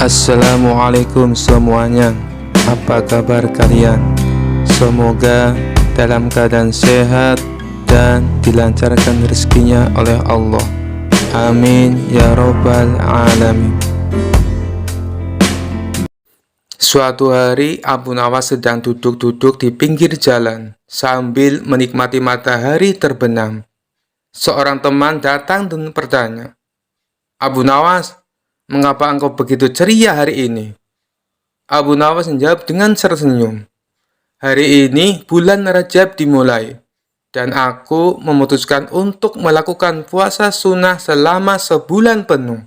Assalamualaikum semuanya. Apa kabar kalian? Semoga dalam keadaan sehat dan dilancarkan rezekinya oleh Allah. Amin ya robbal alamin. Suatu hari Abu Nawas sedang duduk-duduk di pinggir jalan sambil menikmati matahari terbenam. Seorang teman datang dan bertanya, "Abu Nawas, mengapa engkau begitu ceria hari ini?" Abu Nawas menjawab dengan tersenyum, "Hari ini bulan Rajab dimulai, dan aku memutuskan untuk melakukan puasa sunnah selama sebulan penuh."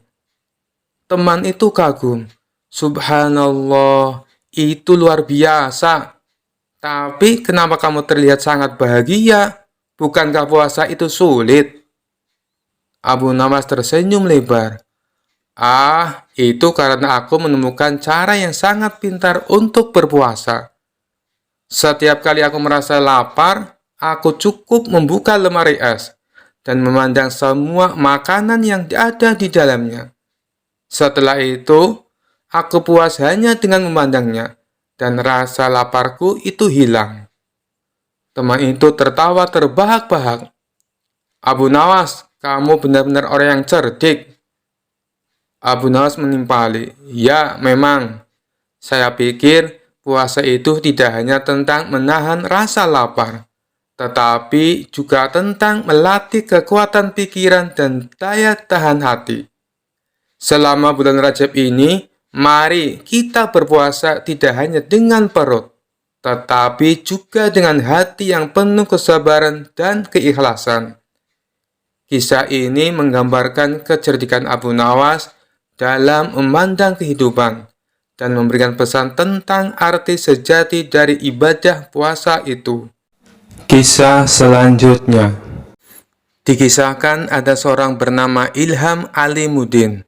Teman itu kagum, "Subhanallah, itu luar biasa. Tapi kenapa kamu terlihat sangat bahagia? Bukankah puasa itu sulit?" Abu Nawas tersenyum lebar. Itu karena aku menemukan cara yang sangat pintar untuk berpuasa. Setiap kali aku merasa lapar, aku cukup membuka lemari es dan memandang semua makanan yang ada di dalamnya. Setelah itu, aku puas hanya dengan memandangnya, dan rasa laparku itu hilang." Teman itu tertawa terbahak-bahak. "Abu Nawas, kamu benar-benar orang yang cerdik." Abu Nawas menimpali, "Ya, memang. Saya pikir puasa itu tidak hanya tentang menahan rasa lapar, tetapi juga tentang melatih kekuatan pikiran dan daya tahan hati. Selama bulan Rajab ini, mari kita berpuasa tidak hanya dengan perut, tetapi juga dengan hati yang penuh kesabaran dan keikhlasan." Kisah ini menggambarkan kecerdikan Abu Nawas dalam memandang kehidupan dan memberikan pesan tentang arti sejati dari ibadah puasa itu. Kisah selanjutnya. Dikisahkan ada seorang bernama Ilham Alimuddin.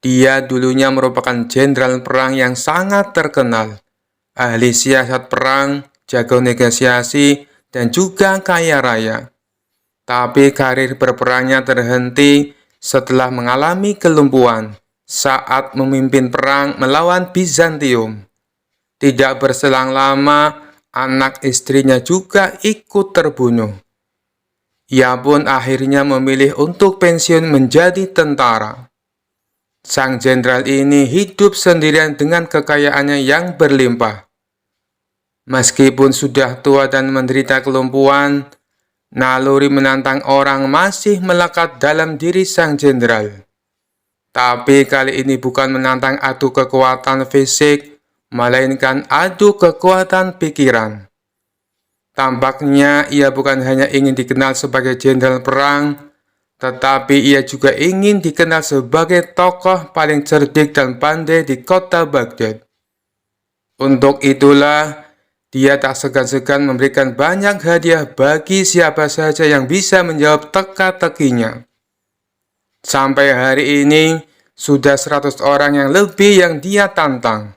Dia dulunya merupakan jenderal perang yang sangat terkenal, ahli siasat perang, jago negosiasi, dan juga kaya raya. Tapi karir berperangnya terhenti setelah mengalami kelumpuhan saat memimpin perang melawan Bizantium. Tidak berselang lama, anak istrinya juga ikut terbunuh. Ia pun akhirnya memilih untuk pensiun menjadi tentara. Sang jenderal ini hidup sendirian dengan kekayaannya yang berlimpah. Meskipun sudah tua dan menderita kelumpuhan, naluri menantang orang masih melekat dalam diri sang jenderal. Tapi kali ini bukan menantang adu kekuatan fisik, melainkan adu kekuatan pikiran. Tampaknya ia bukan hanya ingin dikenal sebagai jenderal perang, tetapi ia juga ingin dikenal sebagai tokoh paling cerdik dan pandai di kota Baghdad. Untuk itulah, dia tak segan-segan memberikan banyak hadiah bagi siapa saja yang bisa menjawab teka-tekinya. Sampai hari ini, sudah 100 orang yang lebih yang dia tantang.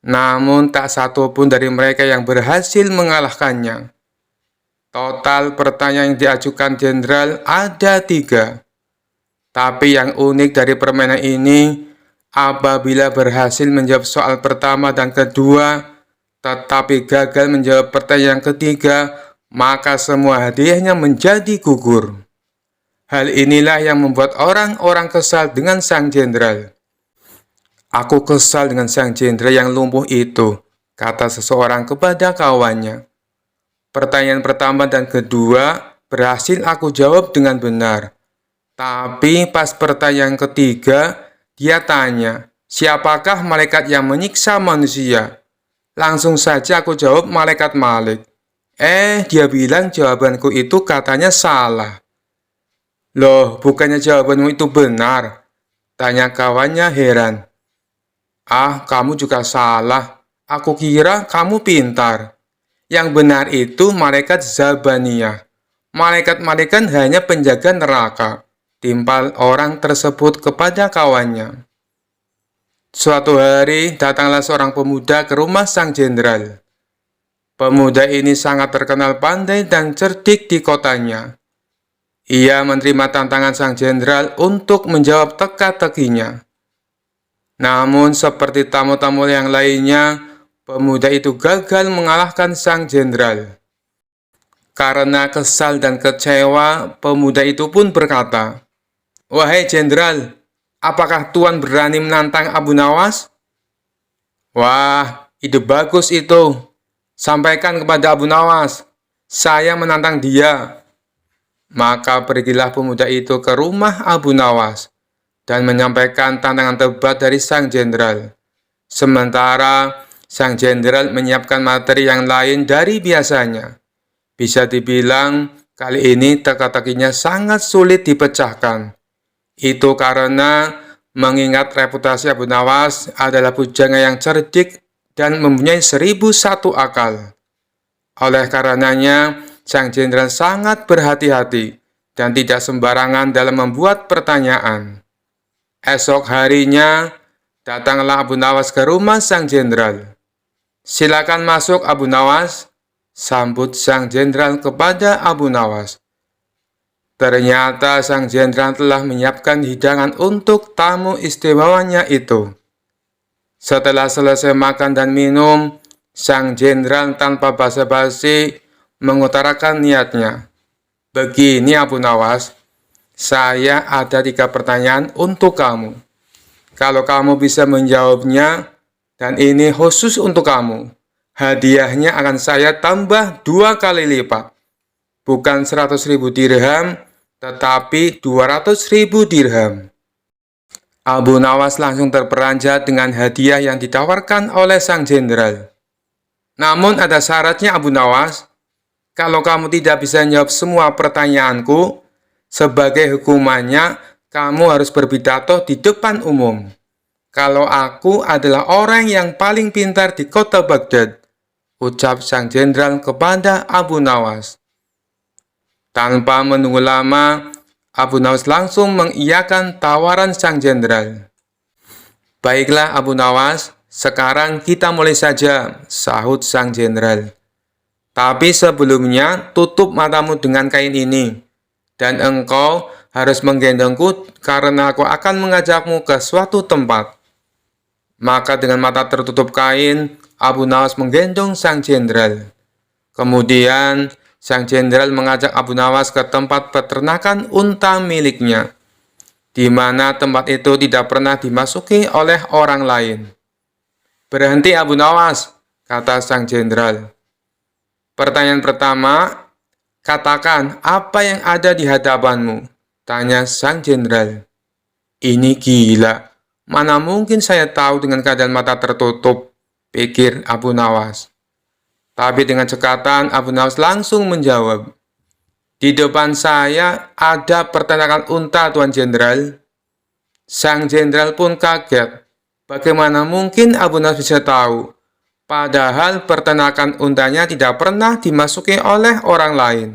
Namun tak satu pun dari mereka yang berhasil mengalahkannya. Total pertanyaan yang diajukan jenderal ada 3. Tapi yang unik dari permainan ini, apabila berhasil menjawab soal pertama dan kedua, tetapi gagal menjawab pertanyaan yang ketiga, maka semua hadiahnya menjadi gugur. Hal inilah yang membuat orang-orang kesal dengan sang jenderal. "Aku kesal dengan sang jenderal yang lumpuh itu," kata seseorang kepada kawannya. "Pertanyaan pertama dan kedua berhasil aku jawab dengan benar. Tapi pas pertanyaan ketiga, dia tanya, 'Siapakah malaikat yang menyiksa manusia?' Langsung saja aku jawab malaikat Malik. Dia bilang jawabanku itu katanya salah." "Loh, bukannya jawabanmu itu benar?" tanya kawannya heran. Kamu juga salah. Aku kira kamu pintar. Yang benar itu malaikat Zabaniyah. Malaikat-malaikat hanya penjaga neraka," timpal orang tersebut kepada kawannya. Suatu hari, datanglah seorang pemuda ke rumah sang jenderal. Pemuda ini sangat terkenal pandai dan cerdik di kotanya. Ia menerima tantangan sang jenderal untuk menjawab teka-tekinya. Namun seperti tamu-tamu yang lainnya, pemuda itu gagal mengalahkan sang jenderal. Karena kesal dan kecewa, pemuda itu pun berkata, "Wahai jenderal, apakah Tuan berani menantang Abu Nawas?" "Wah, ide bagus itu. Sampaikan kepada Abu Nawas, saya menantang dia." Maka pergilah pemuda itu ke rumah Abu Nawas dan menyampaikan tantangan debat dari sang jenderal. Sementara sang jenderal menyiapkan materi yang lain dari biasanya. Bisa dibilang kali ini teka-tekinya sangat sulit dipecahkan. Itu karena mengingat reputasi Abu Nawas adalah pujangga yang cerdik dan mempunyai 1001 akal. Oleh karenanya, sang jenderal sangat berhati-hati dan tidak sembarangan dalam membuat pertanyaan. Esok harinya, datanglah Abu Nawas ke rumah sang jenderal. "Silakan masuk Abu Nawas," sambut sang jenderal kepada Abu Nawas. Ternyata sang jenderal telah menyiapkan hidangan untuk tamu istimewanya itu. Setelah selesai makan dan minum, sang jenderal tanpa basa-basi mengutarakan niatnya. "Begini Abu Nawas, saya ada 3 pertanyaan untuk kamu. Kalau kamu bisa menjawabnya, dan ini khusus untuk kamu, hadiahnya akan saya tambah 2 kali lipat. Bukan 100.000 dirham, tetapi 200.000 dirham." Abu Nawas langsung terperanjat dengan hadiah yang ditawarkan oleh sang jenderal. "Namun ada syaratnya Abu Nawas. Kalau kamu tidak bisa menjawab semua pertanyaanku, sebagai hukumannya kamu harus berpidato di depan umum. Kalau aku adalah orang yang paling pintar di kota Baghdad," ucap sang jenderal kepada Abu Nawas. Tanpa menunggu lama, Abu Nawas langsung mengiyakan tawaran sang jenderal. "Baiklah Abu Nawas, sekarang kita mulai saja," sahut sang jenderal. "Tapi sebelumnya tutup matamu dengan kain ini, dan engkau harus menggendongku karena aku akan mengajakmu ke suatu tempat." Maka dengan mata tertutup kain, Abu Nawas menggendong sang jenderal. Kemudian, sang jenderal mengajak Abu Nawas ke tempat peternakan unta miliknya, di mana tempat itu tidak pernah dimasuki oleh orang lain. "Berhenti Abu Nawas," kata sang jenderal. "Pertanyaan pertama, katakan apa yang ada di hadapanmu," tanya sang jenderal. "Ini gila. Mana mungkin saya tahu dengan keadaan mata tertutup," pikir Abu Nawas. Tapi dengan cekatan, Abu Nawas langsung menjawab, "Di depan saya ada peternakan unta, Tuan Jenderal." Sang jenderal pun kaget. Bagaimana mungkin Abu Nawas bisa tahu? Padahal peternakan untanya tidak pernah dimasuki oleh orang lain.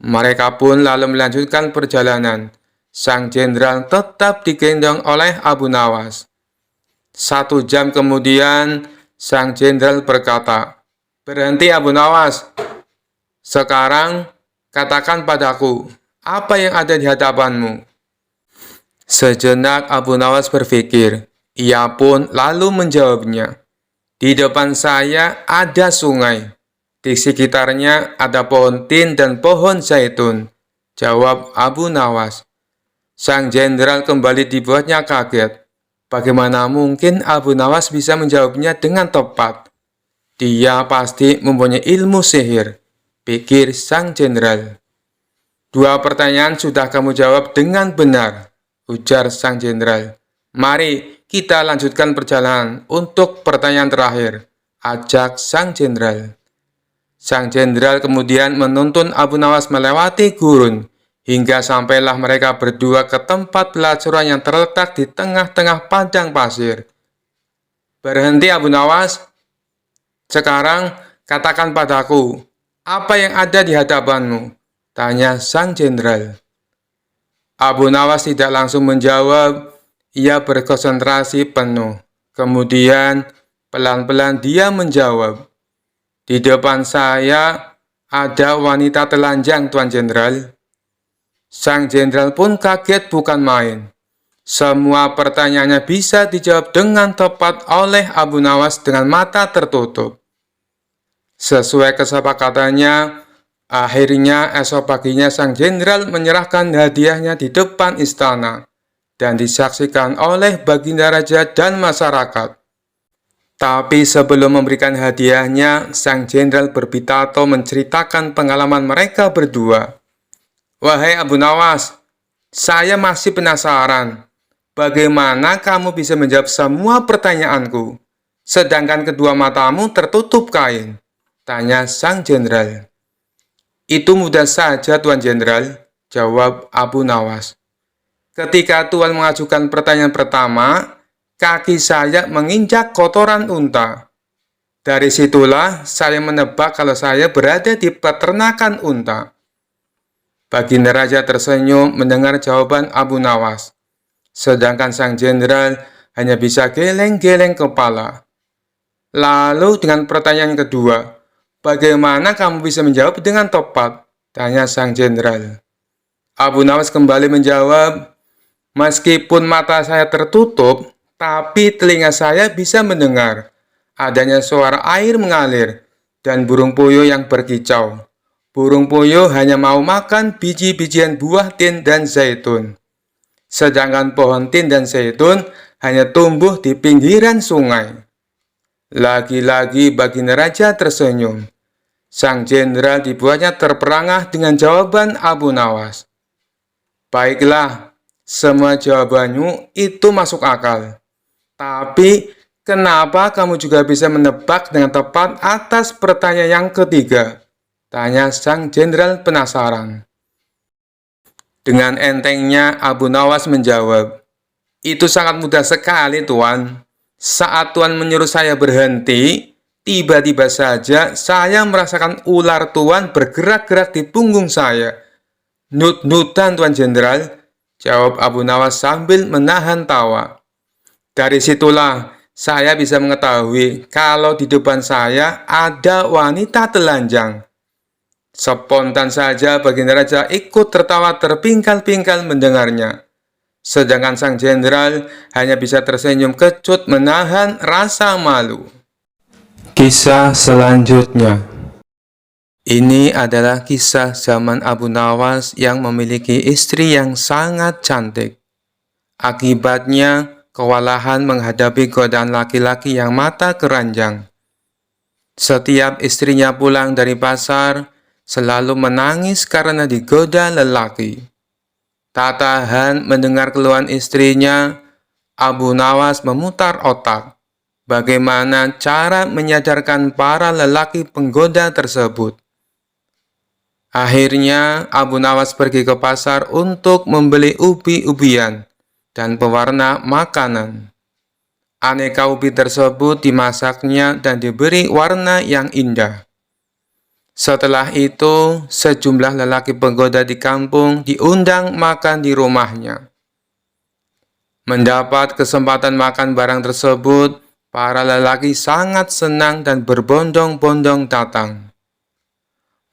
Mereka pun lalu melanjutkan perjalanan. Sang jenderal tetap digendong oleh Abu Nawas. 1 jam kemudian, sang jenderal berkata, "Berhenti Abu Nawas. Sekarang katakan padaku, apa yang ada di hadapanmu?" Sejenak Abu Nawas berpikir. Ia pun lalu menjawabnya, "Di depan saya ada sungai. Di sekitarnya ada pohon tin dan pohon zaitun," jawab Abu Nawas. Sang jenderal kembali dibuatnya kaget. Bagaimana mungkin Abu Nawas bisa menjawabnya dengan tepat? Dia pasti mempunyai ilmu sihir, pikir sang jenderal. "2 pertanyaan sudah kamu jawab dengan benar," ujar sang jenderal. "Mari kita lanjutkan perjalanan untuk pertanyaan terakhir," ajak sang jenderal. Sang jenderal kemudian menuntun Abu Nawas melewati gurun, hingga sampailah mereka berdua ke tempat pelacuran yang terletak di tengah-tengah padang pasir. "Berhenti Abu Nawas. Sekarang katakan padaku, apa yang ada di hadapanmu?" tanya sang jenderal. Abu Nawas tidak langsung menjawab. Ia berkonsentrasi penuh. Kemudian pelan-pelan dia menjawab, "Di depan saya ada wanita telanjang, Tuan Jenderal." Sang jenderal pun kaget bukan main. Semua pertanyaannya bisa dijawab dengan tepat oleh Abu Nawas dengan mata tertutup. Sesuai kesepakatannya, akhirnya esok paginya sang jenderal menyerahkan hadiahnya di depan istana dan disaksikan oleh Baginda Raja dan masyarakat. Tapi sebelum memberikan hadiahnya, sang jenderal berpidato menceritakan pengalaman mereka berdua. "Wahai Abu Nawas, saya masih penasaran. Bagaimana kamu bisa menjawab semua pertanyaanku, sedangkan kedua matamu tertutup kain?" tanya sang jenderal. "Itu mudah saja, Tuan Jenderal," jawab Abu Nawas. "Ketika Tuan mengajukan pertanyaan pertama, kaki saya menginjak kotoran unta. Dari situlah saya menebak kalau saya berada di peternakan unta." Baginda Raja tersenyum mendengar jawaban Abu Nawas. Sedangkan sang jenderal hanya bisa geleng-geleng kepala. "Lalu dengan pertanyaan kedua, bagaimana kamu bisa menjawab dengan tepat?" tanya sang jenderal. Abu Nawas kembali menjawab, "Meskipun mata saya tertutup, tapi telinga saya bisa mendengar adanya suara air mengalir dan burung puyuh yang berkicau. Burung puyuh hanya mau makan biji-bijian buah tin dan zaitun. Sedangkan pohon tin dan zaitun hanya tumbuh di pinggiran sungai." Lagi-lagi Baginda Raja tersenyum. Sang jenderal dibuatnya terperangah dengan jawaban Abu Nawas. "Baiklah, semua jawabanmu itu masuk akal. Tapi kenapa kamu juga bisa menebak dengan tepat atas pertanyaan yang ketiga?" tanya sang jenderal penasaran. Dengan entengnya Abu Nawas menjawab, "Itu sangat mudah sekali, Tuan. Saat Tuan menyuruh saya berhenti, tiba-tiba saja saya merasakan ular Tuan bergerak-gerak di punggung saya." "Nut-nutan, Tuan Jenderal," jawab Abu Nawas sambil menahan tawa. "Dari situlah saya bisa mengetahui kalau di depan saya ada wanita telanjang." Spontan saja Baginda Raja ikut tertawa terpingkal-pingkal mendengarnya. Sedangkan sang jenderal hanya bisa tersenyum kecut menahan rasa malu. Kisah selanjutnya. Ini adalah kisah zaman Abu Nawas yang memiliki istri yang sangat cantik. Akibatnya, kewalahan menghadapi godaan laki-laki yang mata keranjang. Setiap istrinya pulang dari pasar, selalu menangis karena digoda lelaki. Tak tahan mendengar keluhan istrinya, Abu Nawas memutar otak. Bagaimana cara menyadarkan para lelaki penggoda tersebut? Akhirnya, Abu Nawas pergi ke pasar untuk membeli ubi-ubian dan pewarna makanan. Aneka ubi tersebut dimasaknya dan diberi warna yang indah. Setelah itu, sejumlah lelaki penggoda di kampung diundang makan di rumahnya. Mendapat kesempatan makan barang tersebut, para lelaki sangat senang dan berbondong-bondong datang.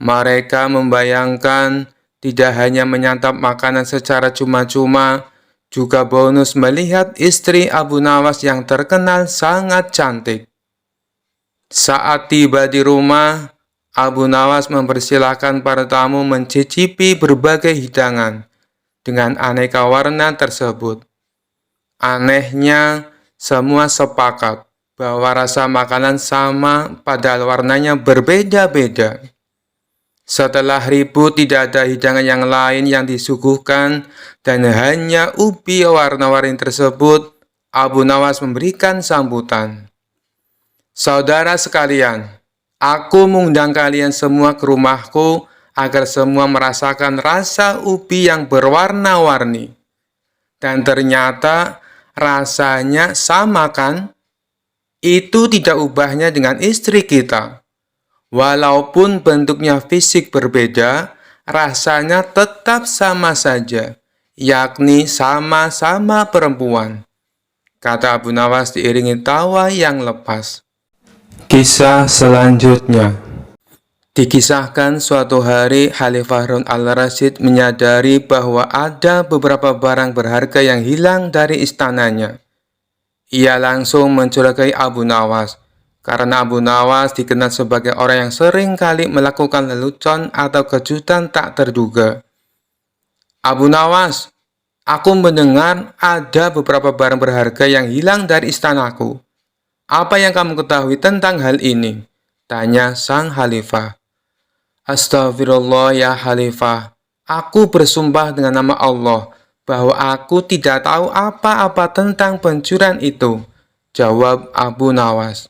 Mereka membayangkan tidak hanya menyantap makanan secara cuma-cuma, juga bonus melihat istri Abu Nawas yang terkenal sangat cantik. Saat tiba di rumah, Abu Nawas mempersilahkan para tamu mencicipi berbagai hidangan dengan aneka warna tersebut. Anehnya, semua sepakat bahwa rasa makanan sama padahal warnanya berbeda-beda. Setelah ribut, tidak ada hidangan yang lain yang disuguhkan dan hanya ubi warna-warni tersebut. Abu Nawas memberikan sambutan. "Saudara sekalian, aku mengundang kalian semua ke rumahku agar semua merasakan rasa ubi yang berwarna-warni. Dan ternyata rasanya sama kan? Itu tidak ubahnya dengan istri kita. Walaupun bentuknya fisik berbeda, rasanya tetap sama saja, yakni sama-sama perempuan," kata Abu Nawas diiringi tawa yang lepas. Kisah selanjutnya. Dikisahkan suatu hari Khalifah Harun al-Rasyid menyadari bahwa ada beberapa barang berharga yang hilang dari istananya. Ia langsung mencurigai Abu Nawas, karena Abu Nawas dikenal sebagai orang yang sering kali melakukan lelucon atau kejutan tak terduga. Abu Nawas, aku mendengar ada beberapa barang berharga yang hilang dari istanaku. Apa yang kamu ketahui tentang hal ini? Tanya sang khalifah. Astagfirullah ya khalifah, aku bersumpah dengan nama Allah bahwa aku tidak tahu apa-apa tentang pencurian itu, jawab Abu Nawas.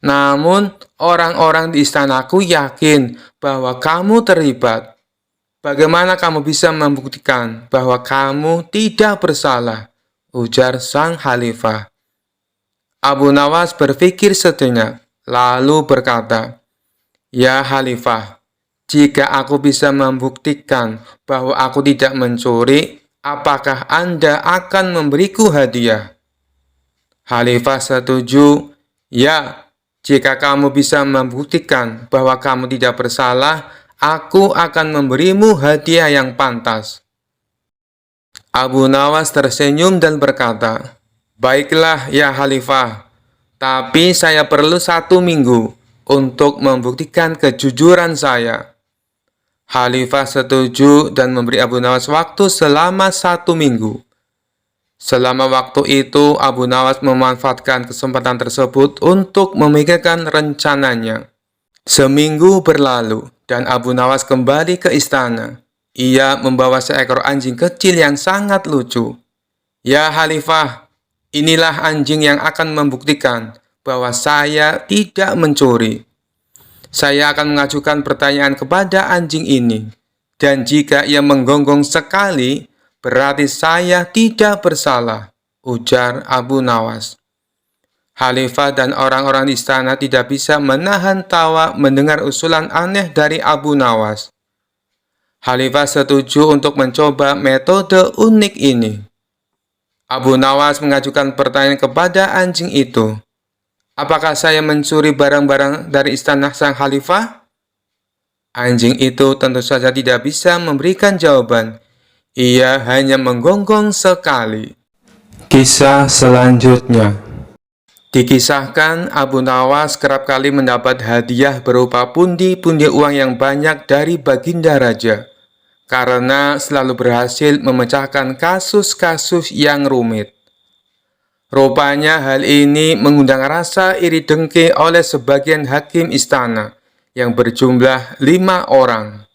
Namun, orang-orang di istanaku yakin bahwa kamu terlibat. Bagaimana kamu bisa membuktikan bahwa kamu tidak bersalah? Ujar sang khalifah. Abu Nawas berpikir sejenak, lalu berkata, Ya khalifah, jika aku bisa membuktikan bahwa aku tidak mencuri, apakah Anda akan memberiku hadiah? Khalifah setuju, ya, jika kamu bisa membuktikan bahwa kamu tidak bersalah, aku akan memberimu hadiah yang pantas. Abu Nawas tersenyum dan berkata, Baiklah ya Khalifah, tapi saya perlu 1 minggu untuk membuktikan kejujuran saya. Khalifah setuju dan memberi Abu Nawas waktu selama 1 minggu. Selama waktu itu, Abu Nawas memanfaatkan kesempatan tersebut untuk memikirkan rencananya. Seminggu berlalu, dan Abu Nawas kembali ke istana. Ia membawa seekor anjing kecil yang sangat lucu. Ya Khalifah, inilah anjing yang akan membuktikan bahwa saya tidak mencuri. Saya akan mengajukan pertanyaan kepada anjing ini, dan jika ia menggonggong sekali, berarti saya tidak bersalah, ujar Abu Nawas. Khalifah dan orang-orang di istana tidak bisa menahan tawa mendengar usulan aneh dari Abu Nawas. Khalifah setuju untuk mencoba metode unik ini. Abu Nawas mengajukan pertanyaan kepada anjing itu. Apakah saya mencuri barang-barang dari istana sang khalifah? Anjing itu tentu saja tidak bisa memberikan jawaban. Ia hanya menggonggong sekali. Kisah selanjutnya. Dikisahkan Abu Nawas kerap kali mendapat hadiah berupa pundi-pundi uang yang banyak dari Baginda Raja, karena selalu berhasil memecahkan kasus-kasus yang rumit. Rupanya hal ini mengundang rasa iri dengki oleh sebagian hakim istana yang berjumlah 5 orang.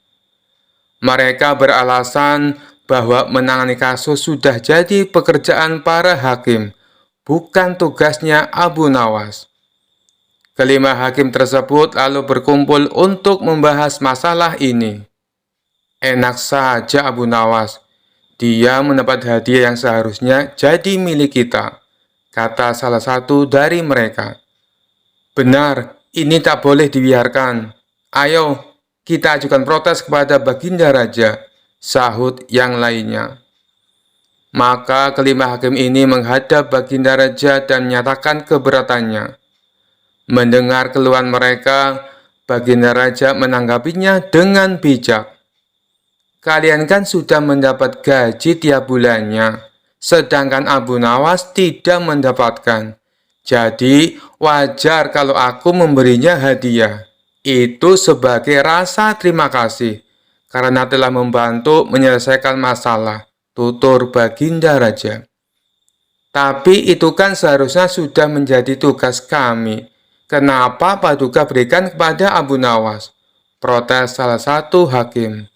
Mereka beralasan bahwa menangani kasus sudah jadi pekerjaan para hakim, bukan tugasnya Abu Nawas. Kelima hakim tersebut lalu berkumpul untuk membahas masalah ini. Enak saja Abu Nawas, dia mendapat hadiah yang seharusnya jadi milik kita, kata salah satu dari mereka. Benar, ini tak boleh dibiarkan. Ayo, kita ajukan protes kepada Baginda Raja, sahut yang lainnya. Maka kelima hakim ini menghadap Baginda Raja dan menyatakan keberatannya. Mendengar keluhan mereka, Baginda Raja menanggapinya dengan bijak. Kalian kan sudah mendapat gaji tiap bulannya, sedangkan Abu Nawas tidak mendapatkan. Jadi, wajar kalau aku memberinya hadiah. Itu sebagai rasa terima kasih, karena telah membantu menyelesaikan masalah, tutur Baginda Raja. Tapi itu kan seharusnya sudah menjadi tugas kami. Kenapa Paduka berikan kepada Abu Nawas? Protes salah satu hakim.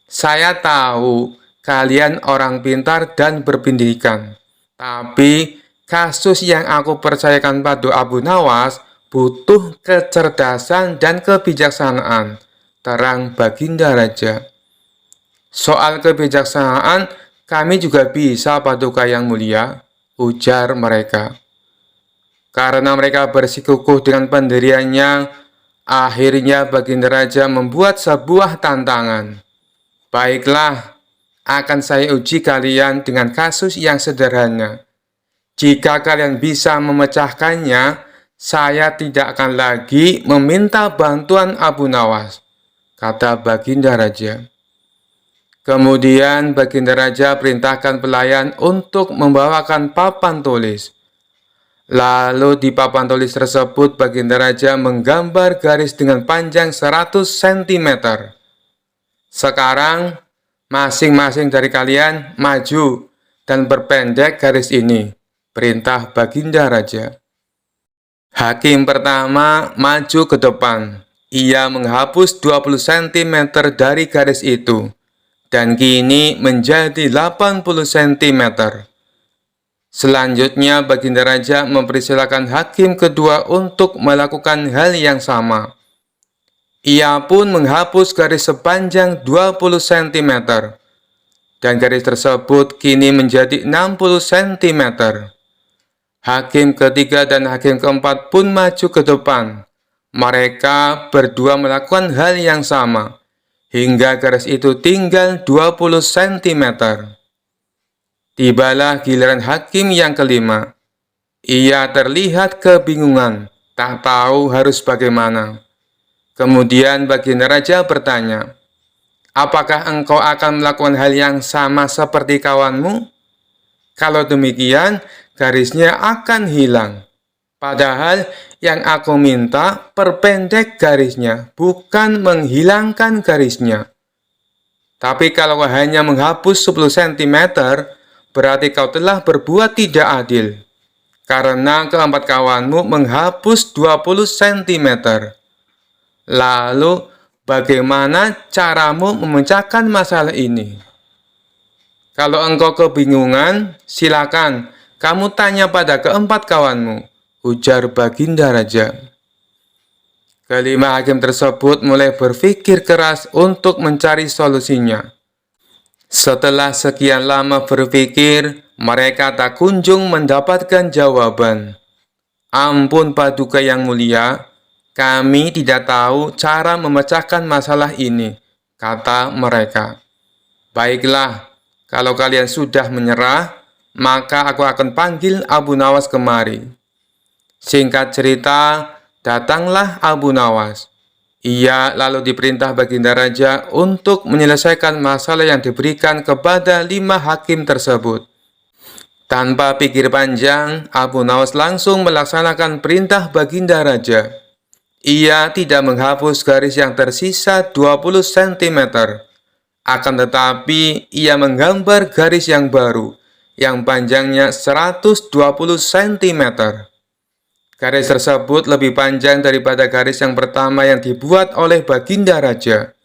Saya tahu kalian orang pintar dan berpendidikan, tapi kasus yang aku percayakan pada Abu Nawas butuh kecerdasan dan kebijaksanaan, terang Baginda Raja. Soal kebijaksanaan, kami juga bisa Paduka yang mulia, ujar mereka. Karena mereka bersikukuh dengan pendiriannya, akhirnya Baginda Raja membuat sebuah tantangan. Baiklah, akan saya uji kalian dengan kasus yang sederhana. Jika kalian bisa memecahkannya, Saya tidak akan lagi meminta bantuan Abu Nawas, kata Baginda Raja. Kemudian Baginda Raja perintahkan pelayan untuk membawakan papan tulis. Lalu di papan tulis tersebut Baginda Raja menggambar garis dengan panjang 100 cm. Sekarang masing-masing dari kalian maju dan perpendek garis ini, perintah Baginda Raja. Hakim pertama maju ke depan. Ia menghapus 20 cm dari garis itu, dan kini menjadi 80 cm. Selanjutnya Baginda Raja mempersilakan hakim kedua untuk melakukan hal yang sama. Ia pun menghapus garis sepanjang 20 cm, dan garis tersebut kini menjadi 60 cm. Hakim ketiga dan hakim keempat pun maju ke depan. Mereka berdua melakukan hal yang sama, hingga garis itu tinggal 20 cm. Tibalah giliran hakim yang kelima. Ia terlihat kebingungan, tak tahu harus bagaimana. Kemudian Baginda Raja bertanya, "Apakah engkau akan melakukan hal yang sama seperti kawanmu? Kalau demikian, garisnya akan hilang. Padahal yang aku minta perpendek garisnya, bukan menghilangkan garisnya. Tapi kalau hanya menghapus 10 cm, berarti kau telah berbuat tidak adil. Karena keempat kawanmu menghapus 20 cm. Lalu, bagaimana caramu memecahkan masalah ini? Kalau engkau kebingungan, silakan kamu tanya pada keempat kawanmu, ujar Baginda Raja. Kelima hakim tersebut mulai berpikir keras untuk mencari solusinya. Setelah sekian lama berpikir, mereka tak kunjung mendapatkan jawaban. Ampun Paduka yang mulia, kami tidak tahu cara memecahkan masalah ini, kata mereka. Baiklah, kalau kalian sudah menyerah, maka aku akan panggil Abu Nawas kemari. Singkat cerita, datanglah Abu Nawas. Ia lalu diperintah Baginda Raja untuk menyelesaikan masalah yang diberikan kepada 5 hakim tersebut. Tanpa pikir panjang, Abu Nawas langsung melaksanakan perintah Baginda Raja. Ia tidak menghapus garis yang tersisa 20 cm. Akan tetapi, ia menggambar garis yang baru, yang panjangnya 120 cm. Garis tersebut lebih panjang daripada garis yang pertama yang dibuat oleh Baginda Raja.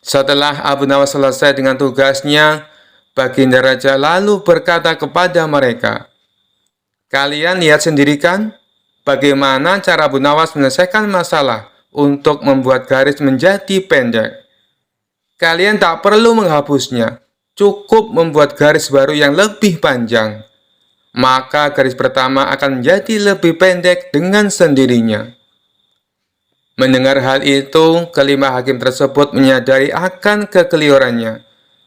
Setelah Abu Nawas selesai dengan tugasnya, Baginda Raja lalu berkata kepada mereka, "Kalian lihat sendiri kan, bagaimana cara Abu Nawas menyelesaikan masalah untuk membuat garis menjadi pendek. Kalian tak perlu menghapusnya, cukup membuat garis baru yang lebih panjang. Maka garis pertama akan menjadi lebih pendek dengan sendirinya." Mendengar hal itu, kelima hakim tersebut menyadari akan kekeliruannya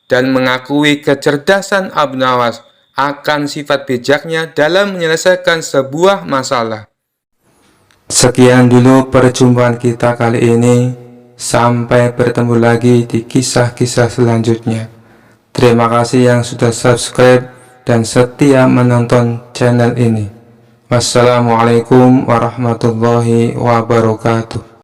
dan mengakui kecerdasan Abu Nawas akan sifat bijaknya dalam menyelesaikan sebuah masalah. Sekian dulu perjumpaan kita kali ini. Sampai bertemu lagi di kisah-kisah selanjutnya. Terima kasih yang sudah subscribe dan setia menonton channel ini. Wassalamualaikum warahmatullahi wabarakatuh.